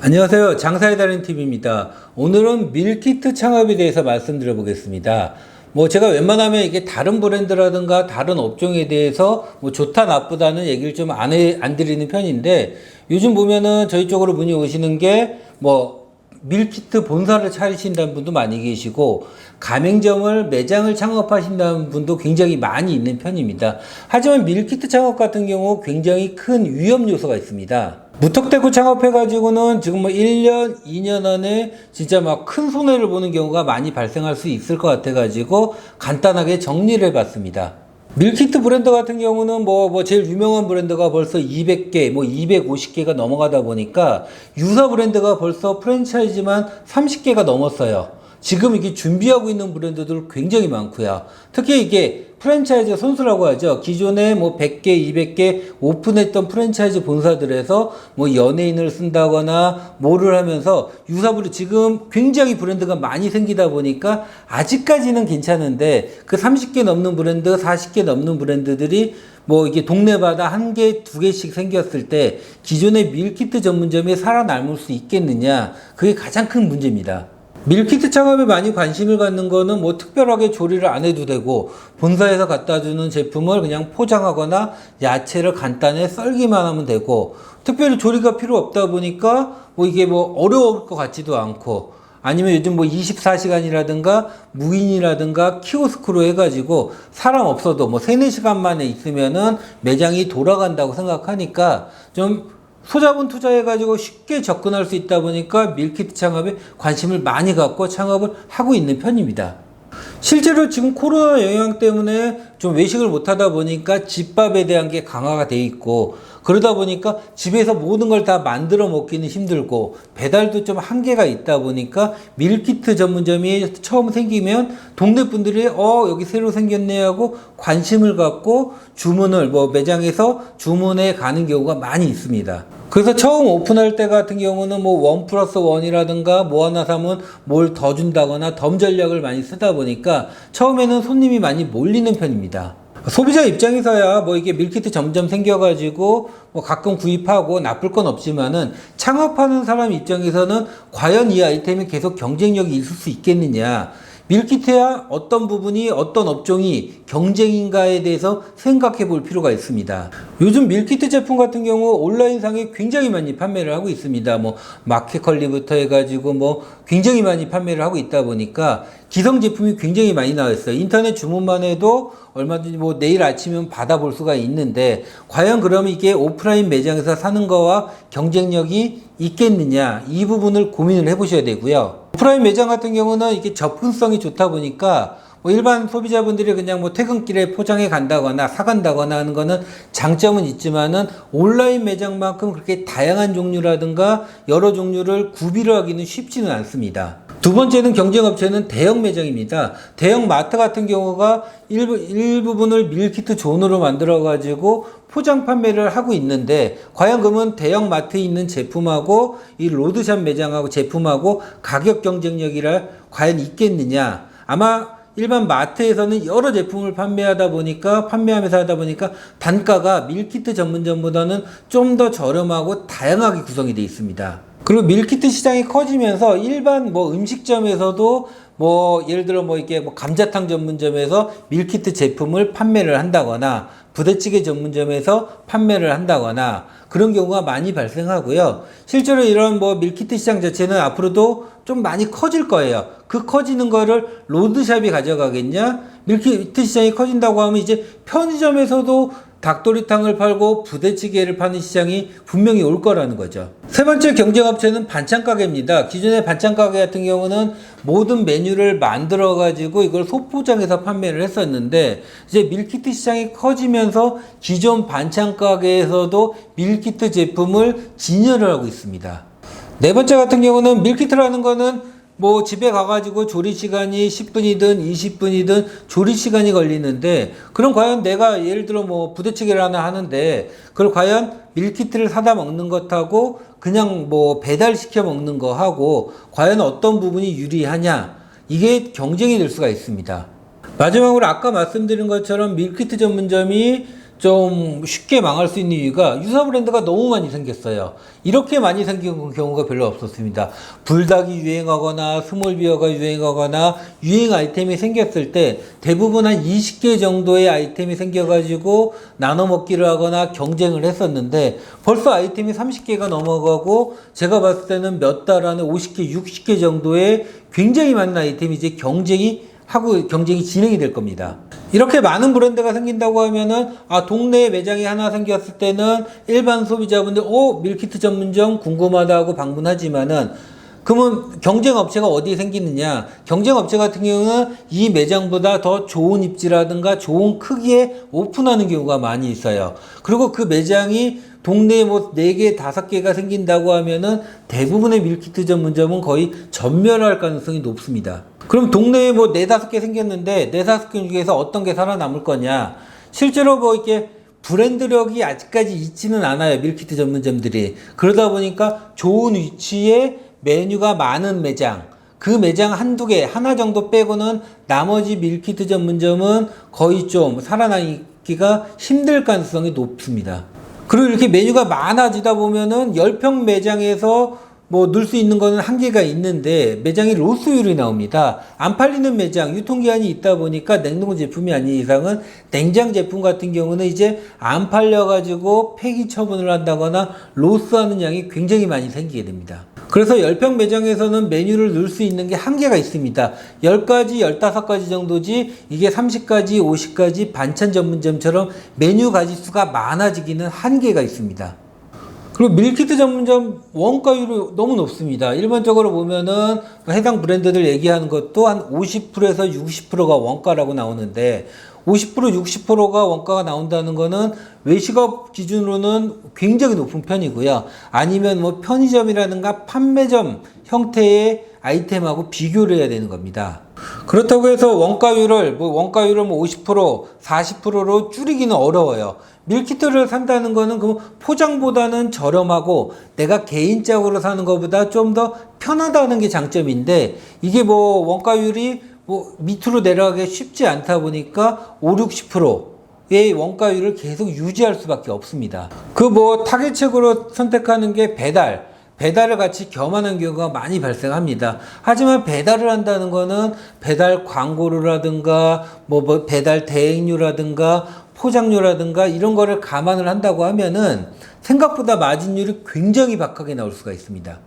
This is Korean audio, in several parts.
안녕하세요. 장사의 달인 TV입니다. 오늘은 밀키트 창업에 대해서 말씀드려 보겠습니다. 제가 웬만하면 이게 다른 브랜드라든가 다른 업종에 대해서 좋다 나쁘다는 얘기를 좀 안 드리는 편인데, 요즘 보면은 저희 쪽으로 문의 오시는 게 밀키트 본사를 차리신다는 분도 많이 계시고, 가맹점을 매장을 창업하신다는 분도 굉장히 많이 있는 편입니다. 하지만 밀키트 창업 같은 경우 굉장히 큰 위험 요소가 있습니다. 무턱대고 창업해가지고는 지금 1년, 2년 안에 진짜 큰 손해를 보는 경우가 많이 발생할 수 있을 것 같아가지고 간단하게 정리를 해봤습니다. 밀키트 브랜드 같은 경우는 제일 유명한 브랜드가 벌써 200개, 250개가 넘어가다 보니까 유사 브랜드가 벌써 프랜차이즈만 30개가 넘었어요. 지금 이게 준비하고 있는 브랜드들 굉장히 많고요. 특히 이게 프랜차이즈 선수라고 하죠. 기존에 100개, 200개 오픈했던 프랜차이즈 본사들에서 연예인을 쓴다거나 뭐를 하면서 유사브랜드 지금 굉장히 브랜드가 많이 생기다 보니까 아직까지는 괜찮은데, 그 30개 넘는 브랜드, 40개 넘는 브랜드들이 이게 동네마다 1개, 2개씩 생겼을 때 기존의 밀키트 전문점이 살아남을 수 있겠느냐, 그게 가장 큰 문제입니다. 밀키트 창업에 많이 관심을 갖는 거는 특별하게 조리를 안 해도 되고, 본사에서 갖다 주는 제품을 그냥 포장하거나 야채를 간단히 썰기만 하면 되고, 특별히 조리가 필요 없다 보니까 이게 어려울 것 같지도 않고, 아니면 요즘 24시간이라든가 무인이라든가 키오스크로 해가지고 사람 없어도 3, 4시간 만에 있으면은 매장이 돌아간다고 생각하니까 좀 소자본 투자해가지고 쉽게 접근할 수 있다 보니까 밀키트 창업에 관심을 많이 갖고 창업을 하고 있는 편입니다. 실제로 지금 코로나 영향 때문에 좀 외식을 못 하다 보니까 집밥에 대한 게 강화가 돼 있고, 그러다 보니까 집에서 모든 걸 다 만들어 먹기는 힘들고 배달도 좀 한계가 있다 보니까 밀키트 전문점이 처음 생기면 동네 분들이 여기 새로 생겼네 하고 관심을 갖고 주문을 매장에서 주문해 가는 경우가 많이 있습니다. 그래서 처음 오픈할 때 같은 경우는 1+1이라든가 하나 사면 뭘 더 준다거나 덤 전략을 많이 쓰다 보니까 처음에는 손님이 많이 몰리는 편입니다. 소비자 입장에서야 이게 밀키트 점점 생겨가지고 가끔 구입하고 나쁠 건 없지만은, 창업하는 사람 입장에서는 과연 이 아이템이 계속 경쟁력이 있을 수 있겠느냐, 밀키트야 어떤 부분이, 어떤 업종이 경쟁인가에 대해서 생각해 볼 필요가 있습니다. 요즘 밀키트 제품 같은 경우 온라인상에 굉장히 많이 판매를 하고 있습니다. 마켓컬리부터 해가지고 굉장히 많이 판매를 하고 있다 보니까 기성 제품이 굉장히 많이 나와 있어요. 인터넷 주문만 해도 얼마든지 내일 아침이면 받아볼 수가 있는데, 과연 그러면 이게 오프라인 매장에서 사는 거와 경쟁력이 있겠느냐, 이 부분을 고민을 해보셔야 되고요. 오프라인 매장 같은 경우는 이게 접근성이 좋다 보니까 일반 소비자분들이 그냥 퇴근길에 포장해 간다거나 사간다거나 하는 거는 장점은 있지만은, 온라인 매장만큼 그렇게 다양한 종류라든가 여러 종류를 구비를 하기는 쉽지는 않습니다. 두 번째는 경쟁업체는 대형 매장입니다. 대형 마트 같은 경우가 일부분을 밀키트 존으로 만들어가지고 포장 판매를 하고 있는데, 과연 그러면 대형 마트에 있는 제품하고 이 로드샵 매장하고 제품하고 가격 경쟁력이라 과연 있겠느냐. 아마 일반 마트에서는 여러 제품을 판매하면서 하다 보니까 단가가 밀키트 전문점보다는 좀 더 저렴하고 다양하게 구성이 되어 있습니다. 그리고 밀키트 시장이 커지면서 일반 음식점에서도 예를 들어 이렇게 감자탕 전문점에서 밀키트 제품을 판매를 한다거나 부대찌개 전문점에서 판매를 한다거나 그런 경우가 많이 발생하고요. 실제로 이런 밀키트 시장 자체는 앞으로도 좀 많이 커질 거예요. 그 커지는 거를 로드샵이 가져가겠냐? 밀키트 시장이 커진다고 하면 이제 편의점에서도 닭도리탕을 팔고 부대찌개를 파는 시장이 분명히 올 거라는 거죠. 세 번째 경쟁업체는 반찬가게입니다. 기존의 반찬가게 같은 경우는 모든 메뉴를 만들어 가지고 이걸 소포장해서 판매를 했었는데, 이제 밀키트 시장이 커지면서 기존 반찬가게에서도 밀키트 제품을 진열을 하고 있습니다. 네 번째 같은 경우는 밀키트라는 거는 집에 가가지고 조리 시간이 10분이든 20분이든 조리 시간이 걸리는데, 그럼 과연 내가 예를 들어 부대찌개를 하나 하는데, 그걸 과연 밀키트를 사다 먹는 것하고 그냥 배달시켜 먹는 거하고 과연 어떤 부분이 유리하냐, 이게 경쟁이 될 수가 있습니다. 마지막으로 아까 말씀드린 것처럼 밀키트 전문점이 좀 쉽게 망할 수 있는 이유가 유사 브랜드가 너무 많이 생겼어요. 이렇게 많이 생긴 경우가 별로 없었습니다. 불닭이 유행하거나 스몰비어가 유행하거나 유행 아이템이 생겼을 때 대부분 한 20개 정도의 아이템이 생겨가지고 나눠 먹기를 하거나 경쟁을 했었는데 벌써 아이템이 30개가 넘어가고 제가 봤을 때는 몇 달 안에 50개, 60개 정도의 굉장히 많은 아이템이 이제 경쟁이 진행이 될 겁니다. 이렇게 많은 브랜드가 생긴다고 하면은 동네에 매장이 하나 생겼을 때는 일반 소비자분들 밀키트 전문점 궁금하다 하고 방문하지만은 그러면 경쟁 업체가 어디에 생기느냐? 경쟁 업체 같은 경우는 이 매장보다 더 좋은 입지라든가 좋은 크기에 오픈하는 경우가 많이 있어요. 그리고 그 매장이 동네에 뭐 4개, 5개가 생긴다고 하면은 대부분의 밀키트 전문점은 거의 전멸할 가능성이 높습니다. 그럼 동네에 뭐 4, 5개 생겼는데 4, 5개 중에서 어떤 게 살아남을 거냐? 실제로 뭐 이렇게 브랜드력이 아직까지 있지는 않아요. 밀키트 전문점들이. 그러다 보니까 좋은 위치에 메뉴가 많은 매장, 그 매장 한두 개, 하나 정도 빼고는 나머지 밀키트 전문점은 거의 좀 살아남기가 힘들 가능성이 높습니다. 그리고 이렇게 메뉴가 많아지다 보면은 10평 매장에서 뭐 넣을 수 있는 거는 한계가 있는데 매장이 로스율이 나옵니다. 안 팔리는 매장, 유통기한이 있다 보니까 냉동고 제품이 아닌 이상은 냉장 제품 같은 경우는 이제 안 팔려가지고 폐기 처분을 한다거나 로스하는 양이 굉장히 많이 생기게 됩니다. 그래서 10평 매장에서는 메뉴를 넣을 수 있는 게 한계가 있습니다. 10가지, 15가지 정도지 이게 30가지, 50가지 반찬 전문점처럼 메뉴 가지수가 많아지기는 한계가 있습니다. 그리고 밀키트 전문점 원가율이 너무 높습니다. 일반적으로 보면은 해당 브랜드들 얘기하는 것도 한 50%에서 60%가 원가라고 나오는데 50%, 60%가 원가가 나온다는 거는 외식업 기준으로는 굉장히 높은 편이고요. 아니면 뭐 편의점이라든가 판매점 형태의 아이템하고 비교를 해야 되는 겁니다. 그렇다고 해서 원가율을 뭐 50%, 40%로 줄이기는 어려워요. 밀키트를 산다는 거는 그 포장보다는 저렴하고 내가 개인적으로 사는 것보다 좀 더 편하다는 게 장점인데 이게 뭐 원가율이 뭐 밑으로 내려가기 쉽지 않다 보니까 5, 60%의 원가율을 계속 유지할 수밖에 없습니다. 그 뭐 타겟책으로 선택하는 게 배달을 같이 겸하는 경우가 많이 발생합니다. 하지만 배달을 한다는 거는 배달 광고료라든가 뭐 배달 대행료라든가 포장료라든가 이런 거를 감안을 한다고 하면은 생각보다 마진율이 굉장히 박하게 나올 수가 있습니다.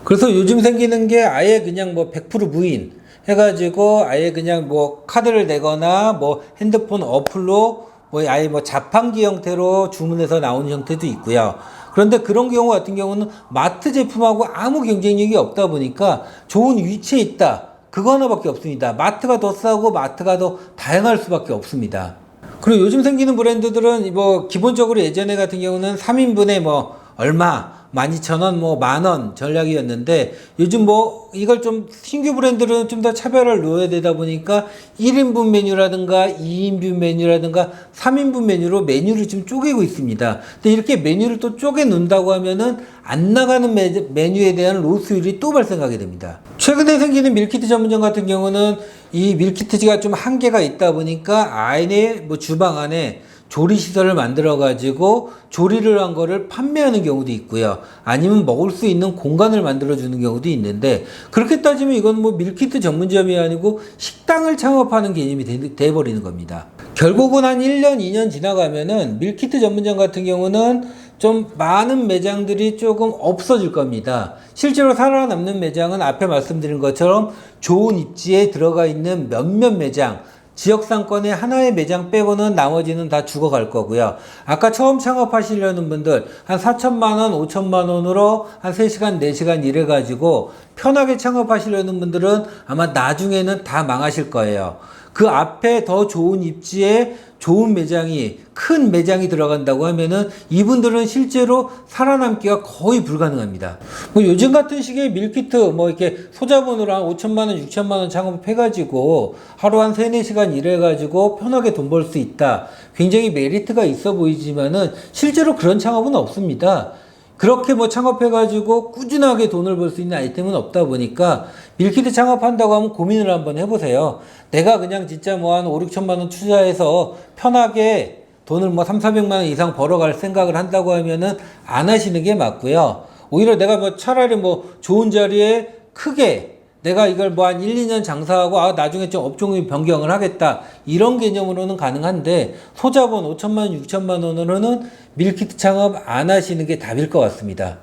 그래서 요즘 생기는 게 아예 그냥 뭐 100% 무인 해가지고 아예 그냥 뭐 카드를 내거나 뭐 핸드폰 어플로 뭐 아예 뭐 자판기 형태로 주문해서 나오는 형태도 있고요. 그런데 그런 경우 같은 경우는 마트 제품하고 아무 경쟁력이 없다 보니까 좋은 위치에 있다. 그거 하나밖에 없습니다. 마트가 더 싸고 마트가 더 다양할 수밖에 없습니다. 그리고 요즘 생기는 브랜드들은 뭐 기본적으로 예전에 같은 경우는 3인분에 뭐 얼마 12,000원, 뭐 만원 전략이었는데 요즘 뭐 이걸 좀 신규 브랜드는 좀 더 차별화를 놓아야 되다 보니까 1인분 메뉴라든가 2인분 메뉴라든가 3인분 메뉴로 메뉴를 좀 쪼개고 있습니다. 근데 이렇게 메뉴를 또 쪼개 놓는다고 하면은 안 나가는 메뉴에 대한 로스율이 또 발생하게 됩니다. 최근에 생기는 밀키트 전문점 같은 경우는 이 밀키트가 좀 한계가 있다 보니까 안에 뭐 주방 안에 조리 시설을 만들어 가지고 조리를 한 거를 판매하는 경우도 있고요. 아니면 먹을 수 있는 공간을 만들어 주는 경우도 있는데 그렇게 따지면 이건 뭐 밀키트 전문점이 아니고 식당을 창업하는 개념이 돼 버리는 겁니다. 결국은 한 1년, 2년 지나가면은 밀키트 전문점 같은 경우는 좀 많은 매장들이 조금 없어질 겁니다. 실제로 살아남는 매장은 앞에 말씀드린 것처럼 좋은 입지에 들어가 있는 몇몇 매장, 지역상권의 하나의 매장 빼고는 나머지는 다 죽어갈 거고요. 아까 처음 창업하시려는 분들 한 4천만 원, 5천만 원으로 한 3시간, 4시간 일해가지고 편하게 창업하시려는 분들은 아마 나중에는 다 망하실 거예요. 그 앞에 더 좋은 입지에 좋은 매장이, 큰 매장이 들어간다고 하면은 이분들은 실제로 살아남기가 거의 불가능합니다. 뭐 요즘 같은 시기에 밀키트 뭐 이렇게 소자본으로 한 5천만 원, 6천만 원 창업해가지고 하루 한 3, 4시간 일해가지고 편하게 돈 벌 수 있다. 굉장히 메리트가 있어 보이지만은 실제로 그런 창업은 없습니다. 그렇게 뭐 창업해가지고 꾸준하게 돈을 벌 수 있는 아이템은 없다 보니까 밀키트 창업한다고 하면 고민을 한번 해보세요. 내가 그냥 진짜 뭐 한 5, 6천만 원 투자해서 편하게 돈을 뭐 3, 400만 원 이상 벌어갈 생각을 한다고 하면은 안 하시는 게 맞고요. 오히려 내가 뭐 차라리 뭐 좋은 자리에 크게 내가 이걸 뭐 한 1, 2년 장사하고 나중에 좀 업종이 변경을 하겠다. 이런 개념으로는 가능한데 소자본 5천만 원, 6천만 원으로는 밀키트 창업 안 하시는 게 답일 것 같습니다.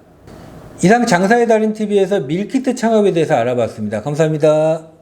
이상 장사의 달인 TV에서 밀키트 창업에 대해서 알아봤습니다. 감사합니다.